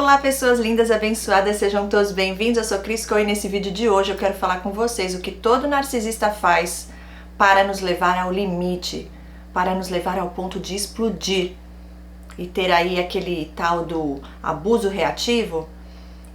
Olá pessoas lindas, abençoadas, sejam todos bem-vindos. Eu sou Cris Coe e nesse vídeo de hoje eu quero falar com vocês o que todo narcisista faz para nos levar ao limite, para nos levar ao ponto de explodir e ter aí aquele tal do abuso reativo.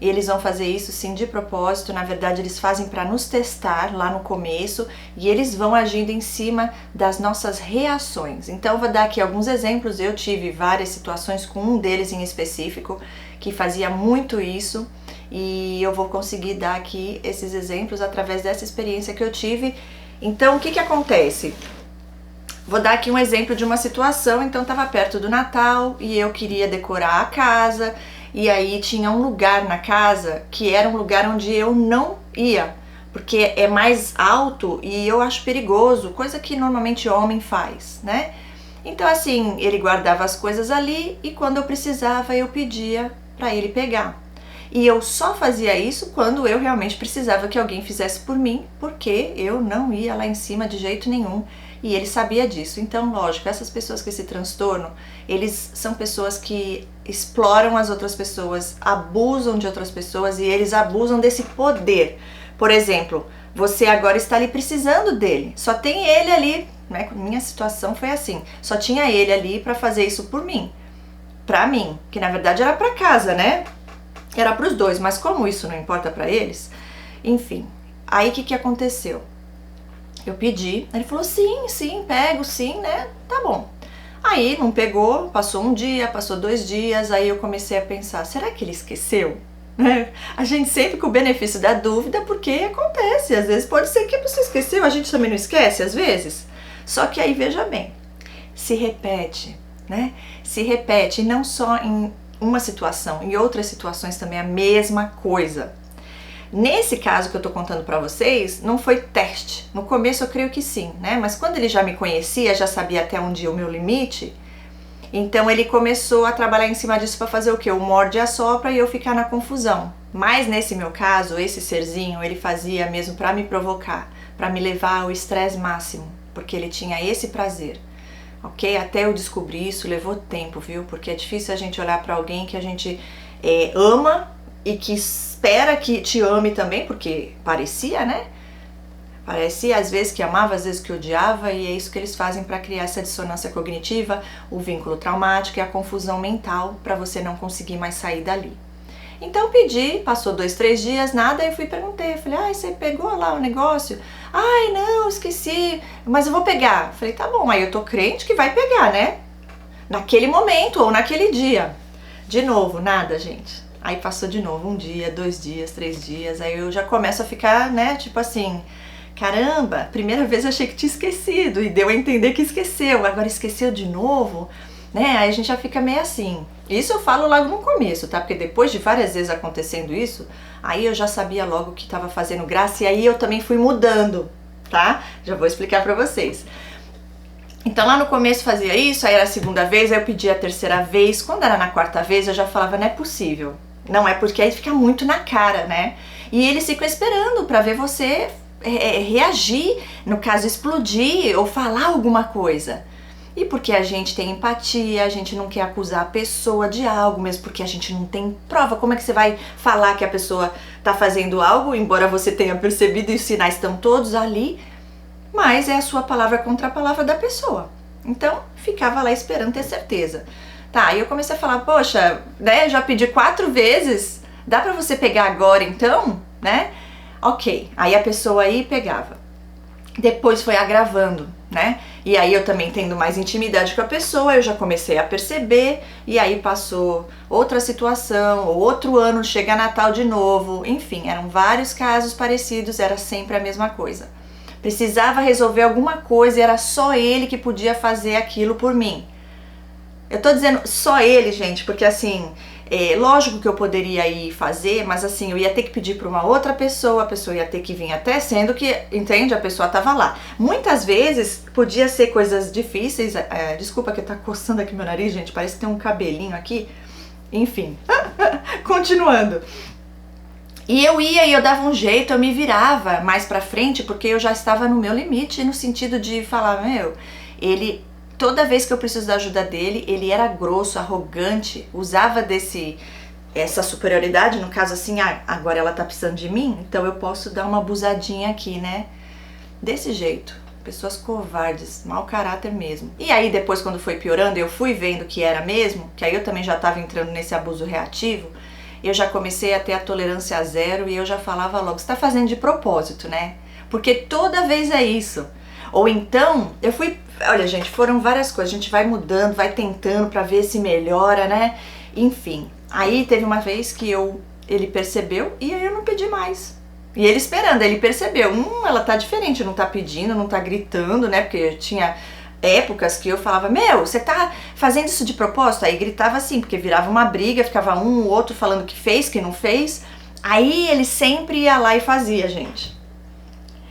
E eles vão fazer isso sim de propósito, na verdade eles fazem para nos testar lá no começo e eles vão agindo em cima das nossas reações. Então eu vou dar aqui alguns exemplos, eu tive várias situações com um deles em específico que fazia muito isso e eu vou conseguir dar aqui esses exemplos através dessa experiência que eu tive. Então o que acontece? Vou dar aqui um exemplo de uma situação. Então estava perto do Natal e eu queria decorar a casa. E aí tinha um lugar na casa que era um lugar onde eu não ia, porque é mais alto e eu acho perigoso, coisa que normalmente homem faz, né? Então assim, ele guardava as coisas ali e quando eu precisava eu pedia para ele pegar. E eu só fazia isso quando eu realmente precisava que alguém fizesse por mim, porque eu não ia lá em cima de jeito nenhum. E ele sabia disso. Então, lógico, essas pessoas com esse transtorno, eles são pessoas que exploram as outras pessoas, abusam de outras pessoas e eles abusam desse poder. Por exemplo, você agora está ali precisando dele, só tem ele ali, né? Minha situação foi assim, só tinha ele ali para fazer isso por mim, pra mim, que na verdade era pra casa, né? Era pros dois, mas como isso não importa pra eles, enfim, aí o que aconteceu? Eu pedi, ele falou sim, pego sim, né, tá bom. Aí não pegou, passou um dia, passou 2 dias, aí eu comecei a pensar, será que ele esqueceu? A gente sempre com o benefício da dúvida, porque acontece, às vezes pode ser que a pessoa esqueceu, a gente também não esquece às vezes. Só que aí veja bem, se repete, né, se repete, e não só em uma situação, em outras situações também a mesma coisa. Nesse caso que eu tô contando pra vocês, não foi teste. No começo eu creio que sim, né? Mas quando ele já me conhecia, já sabia até onde ia o meu limite, então ele começou a trabalhar em cima disso pra fazer o quê? O morde e assopra e eu ficar na confusão. Mas nesse meu caso, esse serzinho, ele fazia mesmo pra me provocar, pra me levar ao estresse máximo, porque ele tinha esse prazer. Ok? Até eu descobrir isso levou tempo, viu? Porque é difícil a gente olhar pra alguém que a gente ama e que espera que te ame também, porque parecia, né? Parecia às vezes que amava, às vezes que odiava, e é isso que eles fazem para criar essa dissonância cognitiva, o vínculo traumático e a confusão mental para você não conseguir mais sair dali. Então pedi, passou 2, 3 dias, nada, aí eu fui e perguntei, falei, ai, você pegou lá o negócio? Ai, não, esqueci, mas eu vou pegar. Falei, tá bom, aí eu tô crente que vai pegar, né? Naquele momento ou naquele dia. De novo, nada, gente. Aí passou de novo 1 dia, 2 dias, 3 dias, aí eu já começo a ficar, né, tipo assim, caramba, primeira vez eu achei que tinha esquecido e deu a entender que esqueceu, agora esqueceu de novo, né, aí a gente já fica meio assim. Isso eu falo logo no começo, tá, porque depois de várias vezes acontecendo isso, aí eu já sabia logo que tava fazendo graça e aí eu também fui mudando, tá, já vou explicar pra vocês. Então lá no começo fazia isso, aí era a 2ª vez, aí eu pedia a 3ª vez, quando era na 4ª vez eu já falava, não é possível. Não é, porque aí fica muito na cara, né? E eles ficam esperando pra ver você reagir, no caso explodir ou falar alguma coisa. E porque a gente tem empatia, a gente não quer acusar a pessoa de algo, mesmo porque a gente não tem prova. Como é que você vai falar que a pessoa tá fazendo algo, embora você tenha percebido e os sinais estão todos ali, mas é a sua palavra contra a palavra da pessoa. Então, ficava lá esperando ter certeza. Tá, aí eu comecei a falar, poxa, né, já pedi 4 vezes, dá pra você pegar agora então, né? Ok, aí a pessoa aí pegava. Depois foi agravando, né? E aí eu também tendo mais intimidade com a pessoa, eu já comecei a perceber, e aí passou outra situação, outro ano, chega Natal de novo, enfim, eram vários casos parecidos, era sempre a mesma coisa. Precisava resolver alguma coisa e era só ele que podia fazer aquilo por mim. Eu tô dizendo só ele, gente, porque assim, lógico que eu poderia ir fazer, mas assim, eu ia ter que pedir para uma outra pessoa, a pessoa ia ter que vir até, sendo que, entende, a pessoa tava lá. Muitas vezes podia ser coisas difíceis, desculpa que tá coçando aqui meu nariz, gente, parece que tem um cabelinho aqui, enfim, continuando. E eu ia e eu dava um jeito, eu me virava mais pra frente, porque eu já estava no meu limite, no sentido de falar, ele... Toda vez que eu preciso da ajuda dele, ele era grosso, arrogante, usava desse essa superioridade, no caso assim, agora ela tá precisando de mim, então eu posso dar uma abusadinha aqui, né? Desse jeito. Pessoas covardes, mau caráter mesmo. E aí depois, quando foi piorando, eu fui vendo que era mesmo, que aí eu também já tava entrando nesse abuso reativo, eu já comecei a ter a tolerância zero e eu já falava logo, você tá fazendo de propósito, né? Porque toda vez é isso. Ou então, eu fui... Olha, gente, foram várias coisas. A gente vai mudando, vai tentando pra ver se melhora, né? Enfim. Aí teve uma vez que ele percebeu e aí eu não pedi mais. E ele esperando, ele percebeu. Ela tá diferente, não tá pedindo, não tá gritando, né? Porque tinha épocas que eu falava, meu, você tá fazendo isso de propósito? Aí gritava assim, porque virava uma briga, ficava um ou outro falando que fez, que não fez. Aí ele sempre ia lá e fazia, gente.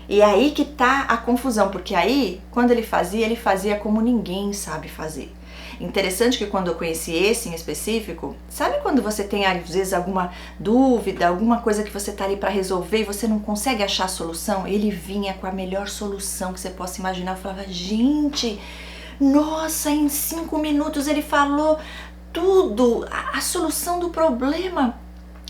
E aí que tá a confusão, porque aí, quando ele fazia como ninguém sabe fazer. Interessante que quando eu conheci esse em específico, sabe quando você tem às vezes alguma dúvida, alguma coisa que você tá ali pra resolver e você não consegue achar a solução? Ele vinha com a melhor solução que você possa imaginar. Eu falava, gente, nossa, em 5 minutos ele falou tudo, a solução do problema.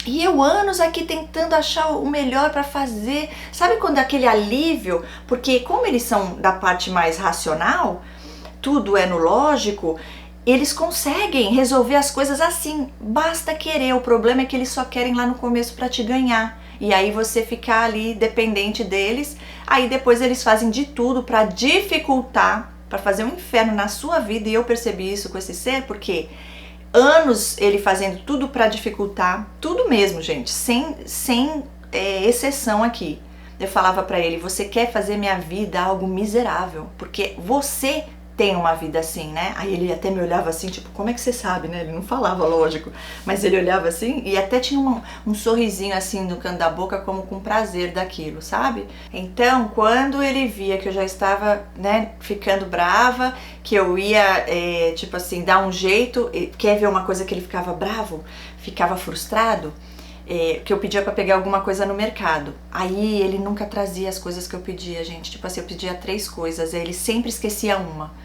E eu anos aqui tentando achar o melhor para fazer. Sabe quando é aquele alívio? Porque como eles são da parte mais racional, tudo é no lógico, eles conseguem resolver as coisas assim. Basta querer. O problema é que eles só querem lá no começo para te ganhar. E aí você ficar ali dependente deles. Aí depois eles fazem de tudo para dificultar, para fazer um inferno na sua vida. E eu percebi isso com esse ser, porque anos ele fazendo tudo para dificultar, tudo mesmo, gente, sem exceção aqui. Eu falava para ele, você quer fazer minha vida algo miserável, porque você tem uma vida assim, né? Aí ele até me olhava assim, tipo, como é que você sabe, né? Ele não falava, lógico, mas ele olhava assim e até tinha um sorrisinho assim no canto da boca, como com prazer daquilo, sabe? Então, quando ele via que eu já estava, né, ficando brava, que eu ia, tipo assim, dar um jeito, quer ver uma coisa que ele ficava bravo, ficava frustrado, que eu pedia pra pegar alguma coisa no mercado. Aí ele nunca trazia as coisas que eu pedia, gente. Tipo assim, eu pedia 3 coisas, aí ele sempre esquecia uma.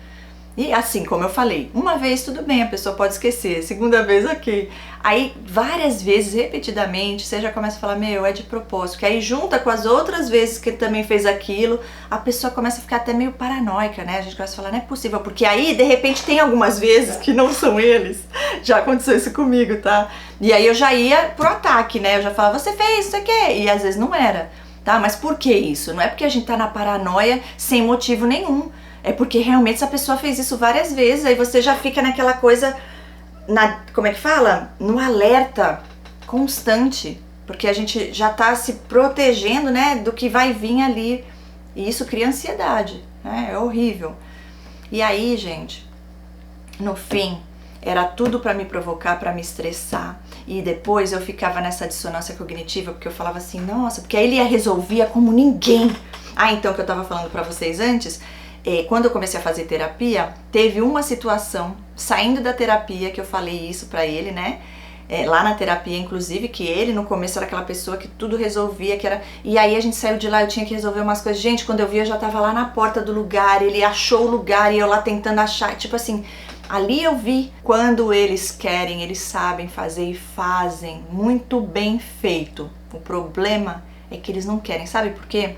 E assim, como eu falei, uma vez tudo bem, a pessoa pode esquecer, segunda vez ok. Aí várias vezes, repetidamente, você já começa a falar, meu, é de propósito. Que aí junta com as outras vezes que ele também fez aquilo, a pessoa começa a ficar até meio paranoica, né? A gente começa a falar, não é possível, porque aí de repente tem algumas vezes que não são eles. Já aconteceu isso comigo, tá? E aí eu já ia pro ataque, né? Eu já falava, você fez, você quer? E às vezes não era, tá? Mas por que isso? Não é porque a gente tá na paranoia sem motivo nenhum. É porque realmente essa pessoa fez isso várias vezes, aí você já fica naquela coisa, como é que fala? No alerta constante, porque a gente já tá se protegendo, né, do que vai vir ali, e isso cria ansiedade, né? É horrível. E aí, gente, no fim, era tudo pra me provocar, pra me estressar, e depois eu ficava nessa dissonância cognitiva, porque eu falava assim, nossa, porque aí ele resolvia como ninguém. Ah, então, que eu tava falando pra vocês antes, quando eu comecei a fazer terapia, teve uma situação, saindo da terapia, que eu falei isso pra ele, né? Lá na terapia, inclusive, que ele no começo era aquela pessoa que tudo resolvia, que era... E aí a gente saiu de lá, eu tinha que resolver umas coisas. Gente, quando eu vi, eu já tava lá na porta do lugar, ele achou o lugar e eu lá tentando achar, tipo assim... Ali eu vi, quando eles querem, eles sabem fazer e fazem muito bem feito. O problema é que eles não querem, sabe por quê?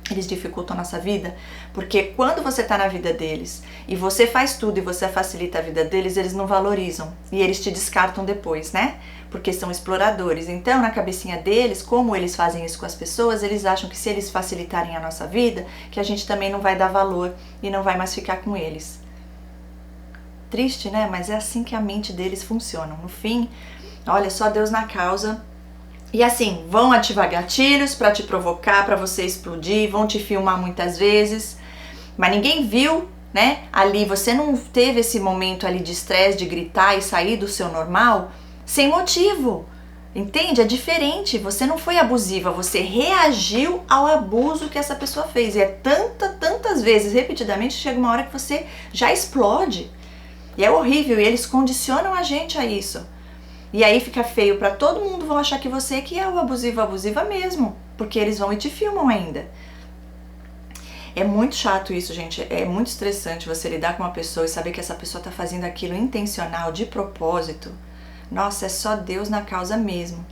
Eles dificultam a nossa vida, porque quando você tá na vida deles e você faz tudo e você facilita a vida deles, eles não valorizam e eles te descartam depois, né? Porque são exploradores. Então, na cabecinha deles, como eles fazem isso com as pessoas, eles acham que se eles facilitarem a nossa vida, que a gente também não vai dar valor e não vai mais ficar com eles. Triste, né? Mas é assim que a mente deles funciona. No fim, olha, só Deus na causa. E assim, vão ativar gatilhos pra te provocar, pra você explodir, vão te filmar muitas vezes, mas ninguém viu, né? Ali você não teve esse momento ali de estresse, de gritar e sair do seu normal sem motivo. Entende? É diferente, você não foi abusiva, você reagiu ao abuso que essa pessoa fez. E é tantas vezes, repetidamente, chega uma hora que você já explode. E é horrível, e eles condicionam a gente a isso. E aí fica feio pra todo mundo, vão achar que você que é o abusivo, abusiva mesmo, porque eles vão e te filmam ainda. É muito chato isso, gente, é muito estressante você lidar com uma pessoa e saber que essa pessoa tá fazendo aquilo intencional, de propósito, nossa, é só Deus na causa mesmo.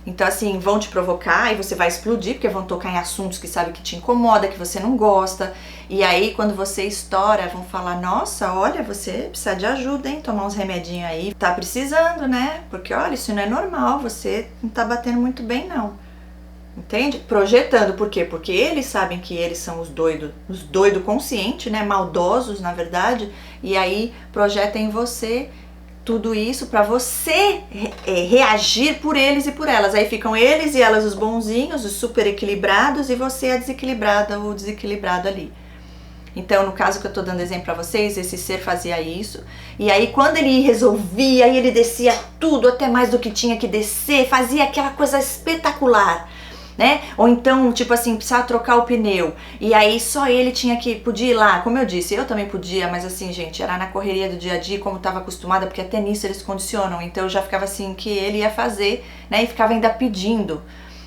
Então assim, vão te provocar e você vai explodir, porque vão tocar em assuntos que sabe que te incomoda, que você não gosta. E aí quando você estoura, vão falar, nossa, olha, você precisa de ajuda, hein? Tomar uns remedinhos aí. Tá precisando, né? Porque olha, isso não é normal, você não tá batendo muito bem não. Entende? Projetando, por quê? Porque eles sabem que eles são os doidos conscientes, né? Maldosos, na verdade. E aí projetam em você tudo isso para você reagir por eles e por elas. Aí ficam eles e elas os bonzinhos, os super equilibrados, e você a desequilibrada ou desequilibrado ali. Então, no caso que eu tô dando exemplo para vocês, esse ser fazia isso. E aí, quando ele resolvia, aí ele descia tudo, até mais do que tinha que descer, fazia aquela coisa espetacular, né? Ou então, tipo assim, precisava trocar o pneu. E aí só ele podia ir lá. Como eu disse, eu também podia, mas assim, gente, era na correria do dia a dia, como estava acostumada, porque até nisso eles condicionam. Então eu já ficava assim, que ele ia fazer, né? E ficava ainda pedindo.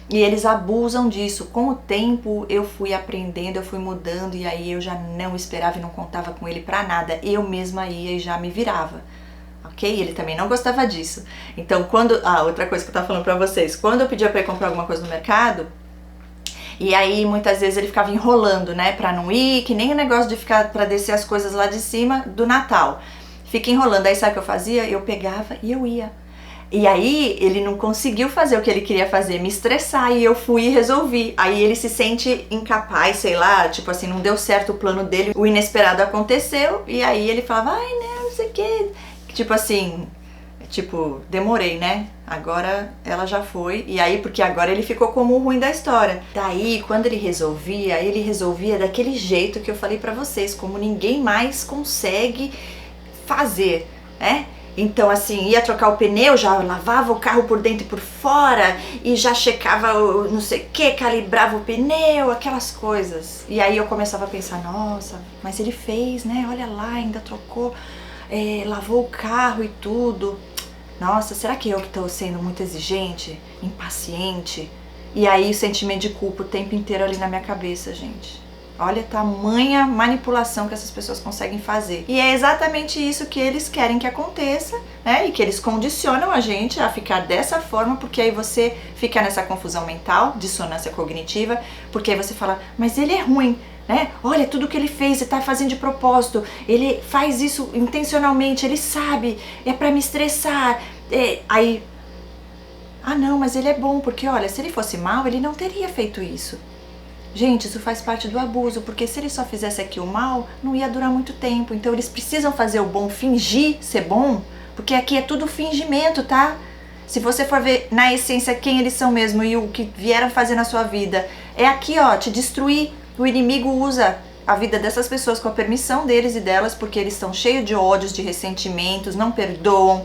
E eles abusam disso. Com o tempo eu fui aprendendo, eu fui mudando, e aí eu já não esperava e não contava com ele pra nada. Eu mesma ia e já me virava. Ok? Ele também não gostava disso. Então, outra coisa que eu tava falando pra vocês, quando eu pedia pra ele comprar alguma coisa no mercado, e aí muitas vezes ele ficava enrolando, né, pra não ir, que nem o negócio de ficar pra descer as coisas lá de cima do Natal. Fica enrolando. Aí sabe o que eu fazia? Eu pegava e eu ia. E aí ele não conseguiu fazer o que ele queria fazer, me estressar, e eu fui e resolvi. Aí ele se sente incapaz, sei lá, tipo assim, não deu certo o plano dele, o inesperado aconteceu, e aí ele falava, ai, não sei o que. Tipo assim, demorei, né? Agora ela já foi. E aí, porque agora ele ficou como o ruim da história. Daí, quando ele resolvia daquele jeito que eu falei pra vocês, como ninguém mais consegue fazer, né? Então, assim, ia trocar o pneu, já lavava o carro por dentro e por fora, e já checava o não sei o que, calibrava o pneu, aquelas coisas. E aí eu começava a pensar, nossa, mas ele fez, né? Olha lá, ainda trocou, lavou o carro e tudo. Nossa, será que eu que estou sendo muito exigente, impaciente? E aí o sentimento de culpa o tempo inteiro ali na minha cabeça, gente. Olha a tamanha manipulação que essas pessoas conseguem fazer. E é exatamente isso que eles querem que aconteça, né? E que eles condicionam a gente a ficar dessa forma, porque aí você fica nessa confusão mental, dissonância cognitiva, porque aí você fala, mas ele é ruim, né? Olha tudo que ele fez, ele tá fazendo de propósito, ele faz isso intencionalmente, ele sabe, é pra me estressar. Aí, não, mas ele é bom, porque olha, se ele fosse mal, ele não teria feito isso. Gente, isso faz parte do abuso, porque se ele só fizesse aqui o mal, não ia durar muito tempo. Então eles precisam fazer o bom, fingir ser bom, porque aqui é tudo fingimento, tá? Se você for ver na essência quem eles são mesmo e o que vieram fazer na sua vida, é aqui, ó, te destruir. O inimigo usa a vida dessas pessoas com a permissão deles e delas, porque eles estão cheios de ódios, de ressentimentos, não perdoam,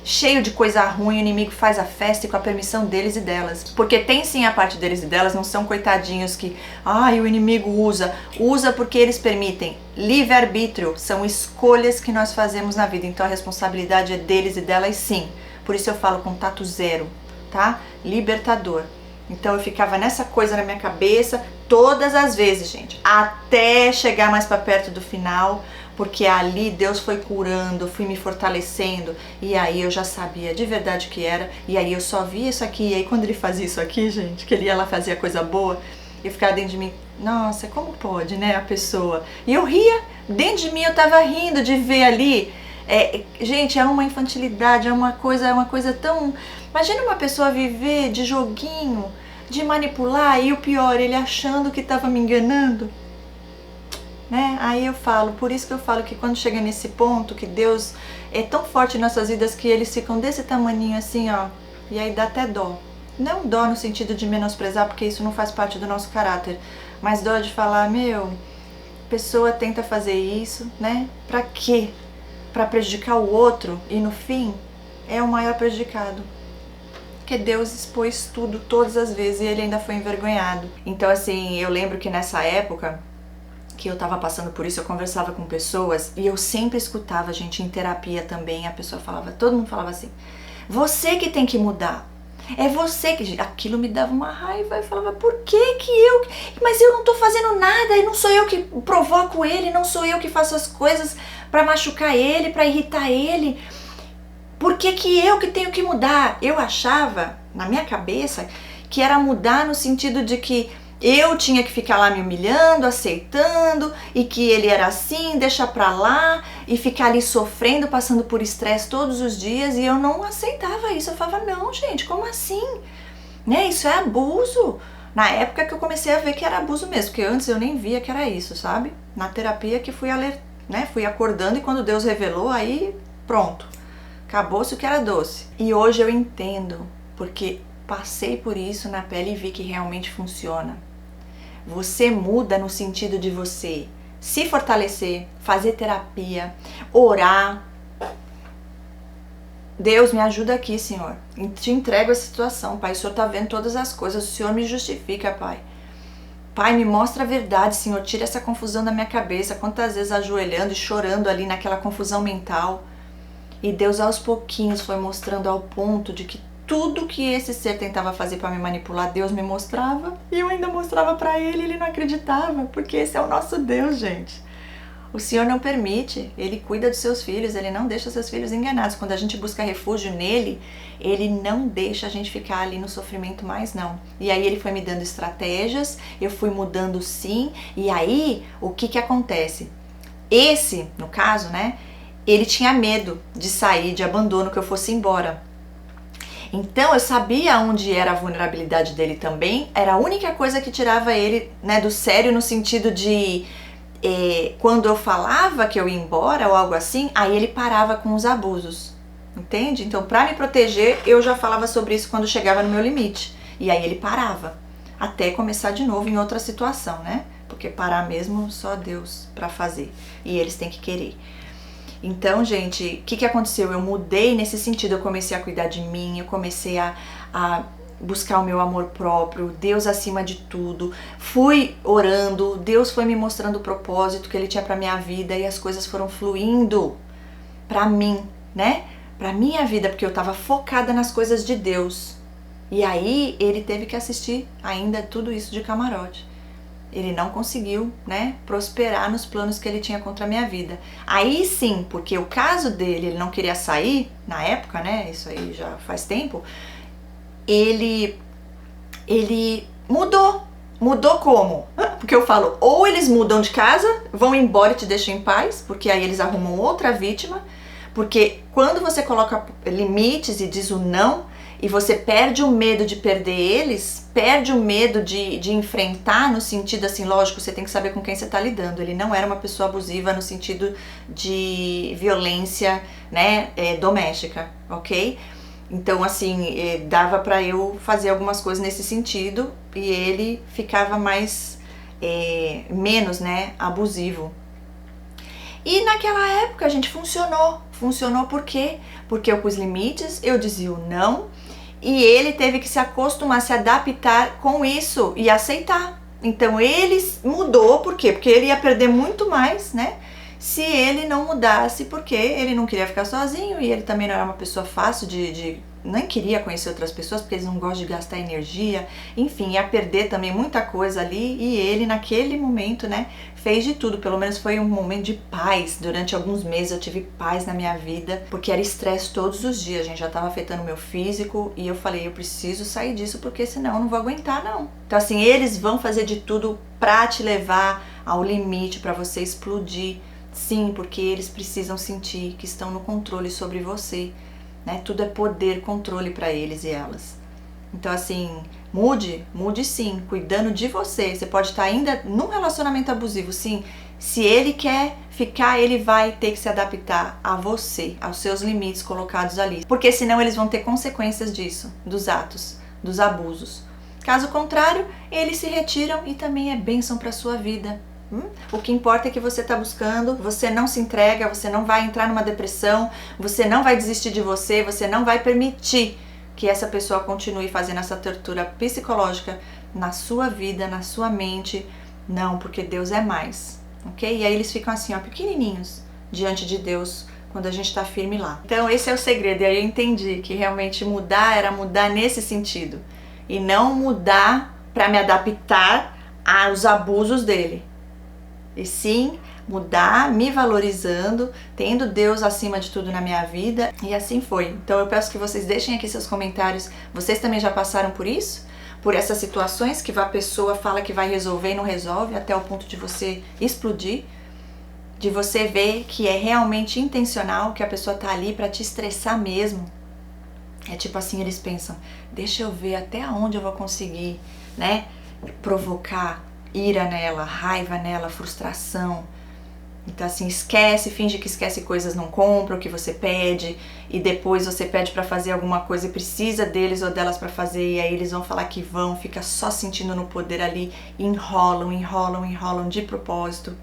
cheio de coisa ruim, o inimigo faz a festa e com a permissão deles e delas. Porque tem sim a parte deles e delas, não são coitadinhos que, o inimigo usa porque eles permitem. Livre-arbítrio são escolhas que nós fazemos na vida, então a responsabilidade é deles e delas sim. Por isso eu falo contato zero, tá? Libertador. Então eu ficava nessa coisa na minha cabeça todas as vezes, gente, até chegar mais para perto do final, porque ali Deus foi curando, fui me fortalecendo, e aí eu já sabia de verdade o que era, e aí eu só via isso aqui, e aí quando ele fazia isso aqui, gente, que ele ia lá fazer coisa boa, eu ficava dentro de mim, nossa, como pode, né, a pessoa? E eu ria, dentro de mim eu tava rindo de ver ali, gente, é uma infantilidade, é uma coisa tão... Imagina uma pessoa viver de joguinho, de manipular, e o pior, ele achando que tava me enganando. Né? Aí eu falo, por isso que eu falo que quando chega nesse ponto, que Deus é tão forte em nossas vidas que eles ficam desse tamaninho assim, ó, e aí dá até dó. Não dó no sentido de menosprezar, porque isso não faz parte do nosso caráter, mas dó de falar, a pessoa tenta fazer isso, né? Pra quê? Pra prejudicar o outro e no fim é o maior prejudicado. Porque Deus expôs tudo todas as vezes e ele ainda foi envergonhado. Então assim, eu lembro que nessa época que eu tava passando por isso, eu conversava com pessoas e eu sempre escutava, gente, em terapia também, a pessoa falava, todo mundo falava assim, você que tem que mudar, é você que... Aquilo me dava uma raiva, eu falava, por que eu... Mas eu não tô fazendo nada, e não sou eu que provoco ele, não sou eu que faço as coisas pra machucar ele, pra irritar ele. Por que que eu que tenho que mudar? Eu achava, na minha cabeça, que era mudar no sentido de que eu tinha que ficar lá me humilhando, aceitando, e que ele era assim, deixa pra lá, e ficar ali sofrendo, passando por estresse todos os dias, e eu não aceitava isso. Eu falava, não, gente, como assim? Né? Isso é abuso. Na época que eu comecei a ver que era abuso mesmo, porque antes eu nem via que era isso, sabe? Na terapia que fui fui acordando, e quando Deus revelou, aí pronto, acabou-se o que era doce. E hoje eu entendo, porque passei por isso na pele e vi que realmente funciona. Você muda no sentido de você se fortalecer, fazer terapia, orar. Deus, me ajuda aqui, Senhor. Te entrego essa situação, Pai. O Senhor está vendo todas as coisas. O Senhor me justifica, Pai. Pai, me mostra a verdade, Senhor. Tira essa confusão da minha cabeça. Quantas vezes ajoelhando e chorando ali naquela confusão mental. E Deus aos pouquinhos foi mostrando ao ponto de que tudo que esse ser tentava fazer para me manipular, Deus me mostrava. E eu ainda mostrava para ele não acreditava. Porque esse é o nosso Deus, gente. O Senhor não permite, Ele cuida dos seus filhos, Ele não deixa seus filhos enganados. Quando a gente busca refúgio nele, Ele não deixa a gente ficar ali no sofrimento mais não. E aí Ele foi me dando estratégias, eu fui mudando sim, e aí o que acontece? Esse, no caso, né, ele tinha medo de sair, de abandono, que eu fosse embora. Então eu sabia onde era a vulnerabilidade dele também, era a única coisa que tirava ele, né, do sério no sentido de... quando eu falava que eu ia embora ou algo assim, aí ele parava com os abusos, entende? Então, para me proteger, eu já falava sobre isso quando chegava no meu limite, e aí ele parava, até começar de novo em outra situação, né? Porque parar mesmo só Deus para fazer, e eles têm que querer. Então, gente, o que aconteceu? Eu mudei nesse sentido, eu comecei a cuidar de mim, eu comecei a buscar o meu amor próprio, Deus acima de tudo, fui orando, Deus foi me mostrando o propósito que Ele tinha para minha vida e as coisas foram fluindo para mim, né? Para minha vida, porque eu estava focada nas coisas de Deus. E aí Ele teve que assistir ainda tudo isso de camarote. Ele não conseguiu, né, prosperar nos planos que ele tinha contra a minha vida. Aí sim, porque o caso dele, ele não queria sair, na época, né, isso aí já faz tempo, ele mudou. Mudou como? Porque eu falo, ou eles mudam de casa, vão embora e te deixam em paz, porque aí eles arrumam outra vítima, porque quando você coloca limites e diz o não, e você perde o medo de perder eles, perde o medo de enfrentar no sentido assim, lógico, você tem que saber com quem você está lidando. Ele não era uma pessoa abusiva no sentido de violência, né, doméstica, ok? Então, assim, dava para eu fazer algumas coisas nesse sentido e ele ficava menos, né, abusivo. E naquela época a gente funcionou. Funcionou por quê? Porque eu pus limites, eu dizia o não, e ele teve que se acostumar, se adaptar com isso e aceitar. Então ele mudou, por quê? Porque ele ia perder muito mais, né? Se ele não mudasse, porque ele não queria ficar sozinho e ele também não era uma pessoa fácil nem queria conhecer outras pessoas, porque eles não gostam de gastar energia, enfim, ia perder também muita coisa ali, e ele naquele momento, né, fez de tudo. Pelo menos foi um momento de paz. Durante alguns meses eu tive paz na minha vida, porque era estresse todos os dias, gente, já estava afetando o meu físico, e eu falei, eu preciso sair disso, porque senão eu não vou aguentar não. Então assim, eles vão fazer de tudo pra te levar ao limite, pra você explodir, sim, porque eles precisam sentir que estão no controle sobre você. Né? Tudo é poder, controle para eles e elas. Então assim, mude sim, cuidando de você. Você pode estar ainda num relacionamento abusivo, sim. Se ele quer ficar, ele vai ter que se adaptar a você, aos seus limites colocados ali. Porque senão eles vão ter consequências disso, dos atos, dos abusos. Caso contrário, eles se retiram e também é bênção para sua vida. O que importa é que você está buscando, você não se entrega, você não vai entrar numa depressão, você não vai desistir de você, você não vai permitir que essa pessoa continue fazendo essa tortura psicológica na sua vida, na sua mente. Não, porque Deus é mais, ok? E aí eles ficam assim, ó, pequenininhos diante de Deus quando a gente está firme lá. Então esse é o segredo, e aí eu entendi que realmente mudar era mudar nesse sentido e não mudar para me adaptar aos abusos dele. E sim, mudar, me valorizando, tendo Deus acima de tudo na minha vida, e assim foi. Então eu peço que vocês deixem aqui seus comentários. Vocês também já passaram por isso? Por essas situações que a pessoa fala que vai resolver e não resolve, até o ponto de você explodir, de você ver que é realmente intencional, que a pessoa tá ali para te estressar mesmo. É tipo assim, eles pensam, deixa eu ver até onde eu vou conseguir, né, provocar ira nela, raiva nela, frustração. Então assim, esquece, finge que esquece coisas, não compra o que você pede, e depois você pede pra fazer alguma coisa e precisa deles ou delas pra fazer, e aí eles vão falar que vão, fica só sentindo no poder ali, enrolam de propósito.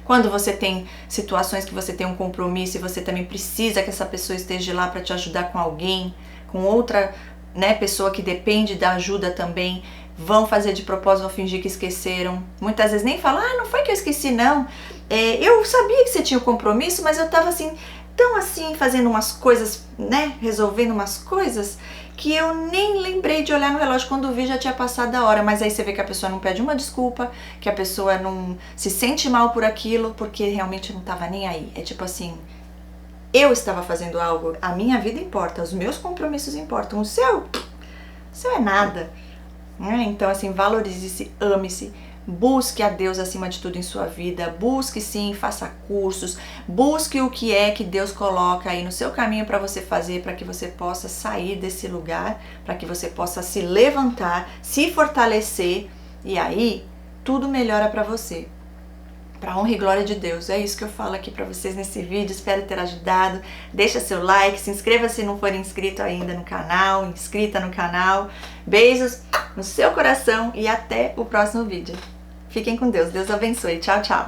Quando você tem situações que você tem um compromisso e você também precisa que essa pessoa esteja lá para te ajudar com alguém, com outra, né, pessoa que depende da ajuda também, vão fazer de propósito, vão fingir que esqueceram. Muitas vezes nem falam, não foi que eu esqueci não, eu sabia que você tinha um compromisso, mas eu tava assim, tão assim, fazendo umas coisas, né, resolvendo umas coisas, que eu nem lembrei de olhar no relógio, quando vi já tinha passado a hora, mas aí você vê que a pessoa não pede uma desculpa, que a pessoa não se sente mal por aquilo, porque realmente não estava nem aí. É tipo assim, eu estava fazendo algo, a minha vida importa, os meus compromissos importam, o seu é nada. Então assim, valorize-se, ame-se, busque a Deus acima de tudo em sua vida, busque sim, faça cursos, busque o que é que Deus coloca aí no seu caminho para você fazer, para que você possa sair desse lugar, para que você possa se levantar, se fortalecer, e aí tudo melhora para você. Para honra e glória de Deus. É isso que eu falo aqui para vocês nesse vídeo. Espero ter ajudado. Deixa seu like, se inscreva se não for inscrito ainda no canal, inscrita no canal. Beijos no seu coração e até o próximo vídeo. Fiquem com Deus. Deus abençoe. Tchau, tchau.